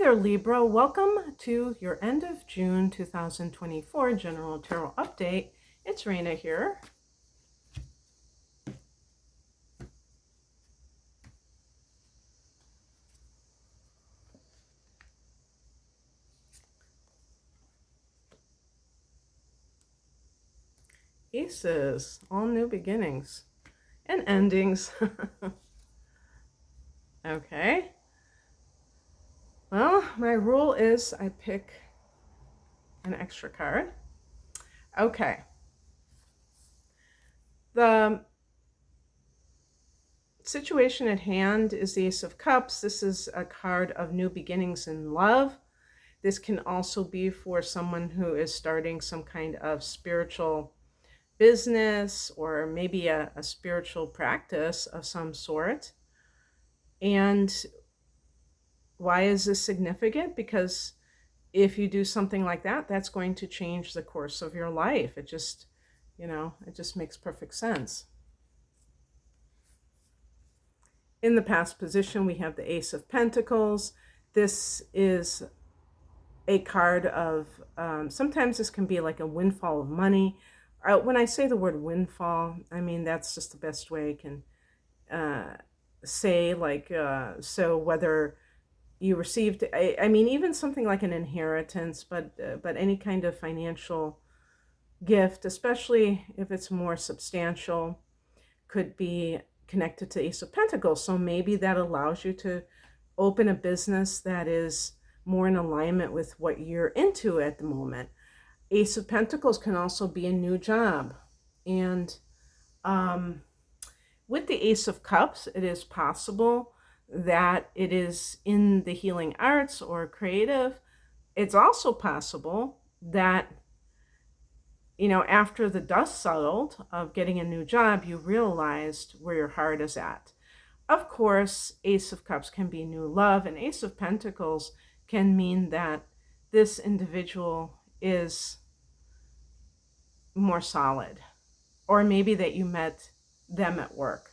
there, Libra. Welcome to your end of June 2024 General Tarot Update. It's Raina here. Aces, all new beginnings and endings. Okay. Well, my rule is I pick an extra card. Okay. The situation at hand is the Ace of Cups. This is a card of new beginnings in love. This can also be for someone who is starting some kind of spiritual business or maybe a spiritual practice of some sort. And why is this significant? Because if you do something like that, that's going to change the course of your life. It just makes perfect sense. In the past position, we have the Ace of Pentacles. This is a card of, sometimes this can be like a windfall of money. When I say the word windfall, I mean that's just the best way I can say, like, so whether you received, I mean, even something like an inheritance, but any kind of financial gift, especially if it's more substantial, could be connected to Ace of Pentacles. So maybe that allows you to open a business that is more in alignment with what you're into at the moment. Ace of Pentacles can also be a new job. And with the Ace of Cups, it is possible that it is in the healing arts or creative. It's also possible that, after the dust settled of getting a new job, you realized where your heart is at. Of course, Ace of Cups can be new love, and Ace of Pentacles can mean that this individual is more solid, or maybe that you met them at work.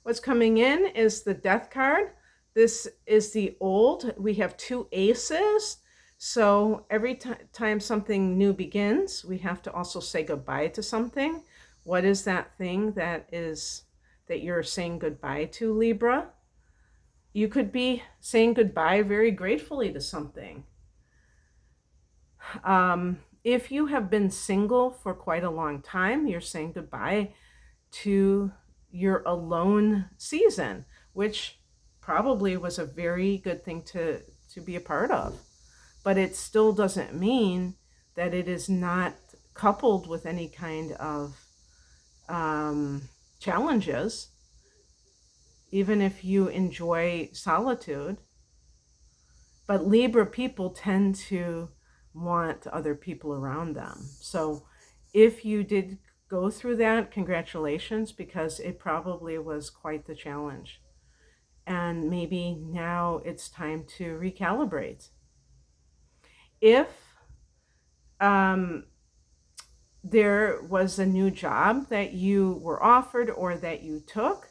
What's coming in is the Death card. This is the old. We have two aces. So every time something new begins, we have to also say goodbye to something. What is that thing that you're saying goodbye to, Libra? You could be saying goodbye very gratefully to something. If you have been single for quite a long time, you're saying goodbye to your alone season, which probably was a very good thing to be a part of. But it still doesn't mean that it is not coupled with any kind of challenges, even if you enjoy solitude. But Libra people tend to want other people around them. So if you did go through that, congratulations, because it probably was quite the challenge. And maybe now it's time to recalibrate. If there was a new job that you were offered or that you took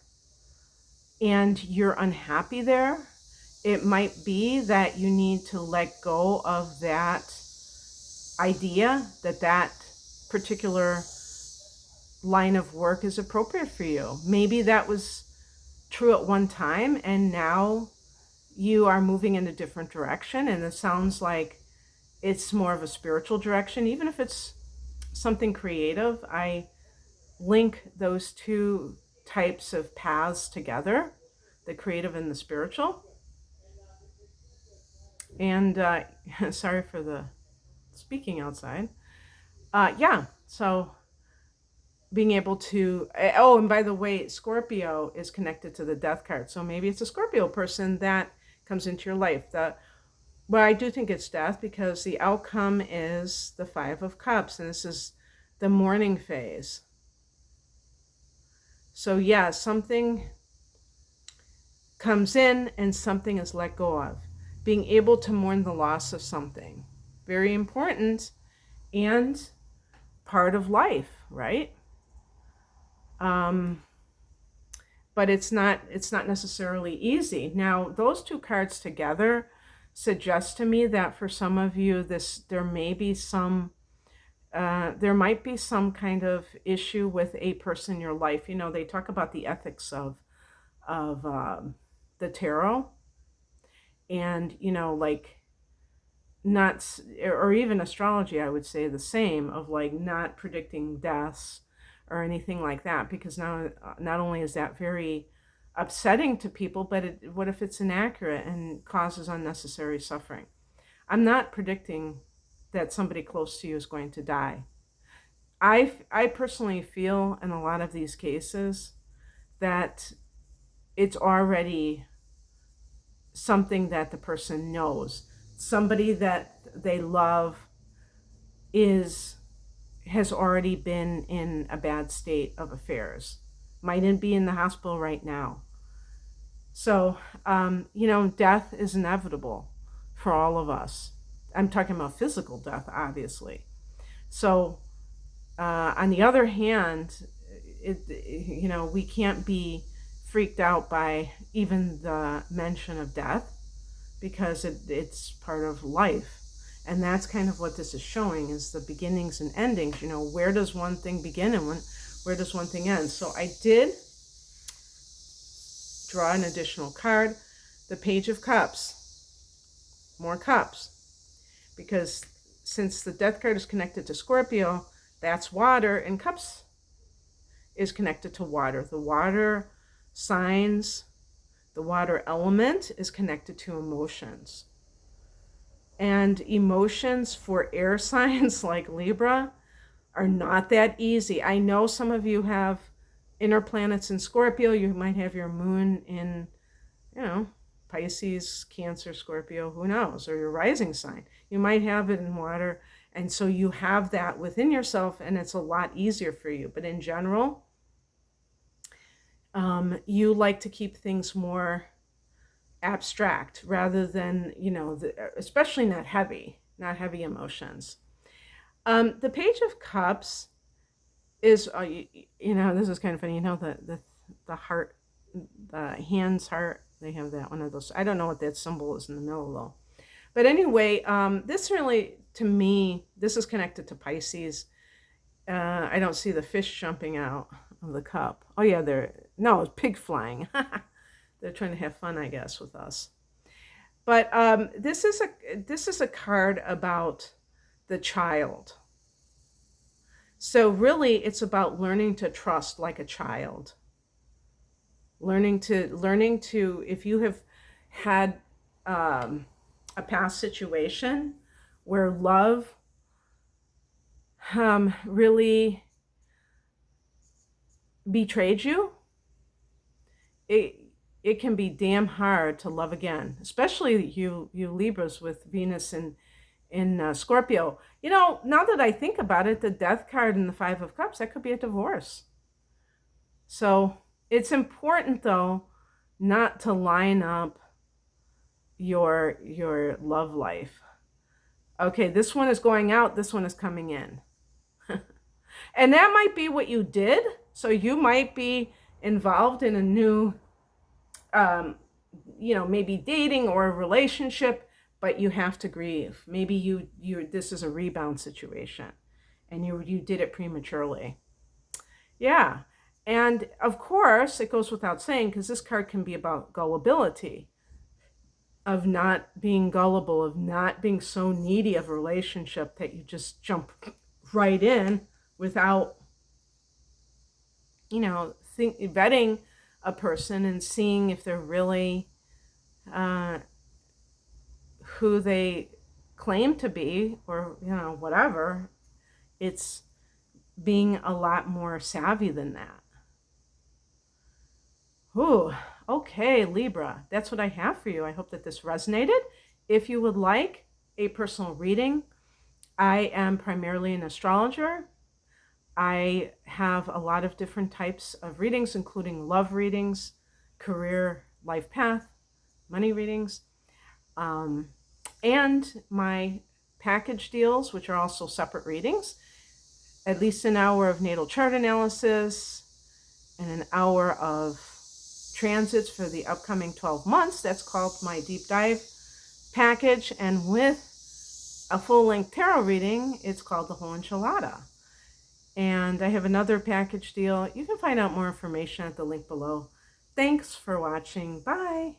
and you're unhappy there, it might be that you need to let go of that idea that that particular line of work is appropriate for you. Maybe that was true at one time and now you are moving in a different direction, and it sounds like it's more of a spiritual direction. Even if it's something creative, I link those two types of paths together, the creative and the spiritual. And sorry for the speaking outside. Yeah, so being able to, oh, and by the way, Scorpio is connected to the Death card. So maybe it's a Scorpio person that comes into your life. But I do think it's death, because the outcome is the Five of Cups, and this is the mourning phase. So yeah, something comes in and something is let go of. Being able to mourn the loss of something. Very important and part of life, right? but it's not necessarily easy. Now, those two cards together suggest to me that for some of you, there may be there might be some kind of issue with a person in your life. They talk about the ethics of the tarot, and like, not, or even astrology, I would say the same, of like not predicting deaths or anything like that, because now not only is that very upsetting to people, but what if it's inaccurate and causes unnecessary suffering? I'm not predicting that somebody close to you is going to die. I personally feel in a lot of these cases that it's already something that the person knows. Somebody that they love has already been in a bad state of affairs, mightn't be in the hospital right now. So, death is inevitable for all of us. I'm talking about physical death, obviously. So, on the other hand, we can't be freaked out by even the mention of death, because it's part of life. And that's kind of what this is showing, is the beginnings and endings. Where does one thing begin and where does one thing end? So I did draw an additional card, the Page of Cups, more cups, because since the Death card is connected to Scorpio, that's water, and cups is connected to water. The water signs, the water element is connected to emotions. And emotions for air signs like Libra are not that easy. I know some of you have inner planets in Scorpio. You might have your moon in, Pisces, Cancer, Scorpio, who knows, or your rising sign. You might have it in water. And so you have that within yourself, and it's a lot easier for you. But in general, you like to keep things more abstract rather than, especially not heavy emotions. The Page of Cups is, this is kind of funny. The heart, the hand's heart, they have that one of those. I don't know what that symbol is in the middle though. But anyway, this really, to me, this is connected to Pisces. I don't see the fish jumping out of the cup. Oh yeah, it's pig flying. They're trying to have fun, I guess, with us. But this is a card about the child. So really, it's about learning to trust like a child. Learning to, if you have had a past situation where love really betrayed you, it can be damn hard to love again, especially you Libras with Venus in Scorpio. Now that I think about it, the Death card and the Five of Cups, that could be a divorce. So it's important, though, not to line up your love life. Okay, this one is going out, this one is coming in. And that might be what you did. So you might be involved in a new, maybe dating or a relationship, but you have to grieve. Maybe this is a rebound situation, and you did it prematurely. Yeah. And of course, it goes without saying, because this card can be about gullibility, of not being gullible, of not being so needy of a relationship that you just jump right in without, vetting a person and seeing if they're really who they claim to be, or, whatever. It's being a lot more savvy than that. Ooh, okay, Libra, that's what I have for you. I hope that this resonated. If you would like a personal reading, I am primarily an astrologer. I have a lot of different types of readings, including love readings, career, life path, money readings, and my package deals, which are also separate readings, at least an hour of natal chart analysis and an hour of transits for the upcoming 12 months. That's called my deep dive package. And with a full-length tarot reading, it's called the whole enchilada. And I have another package deal. You can find out more information at the link below. Thanks for watching. Bye.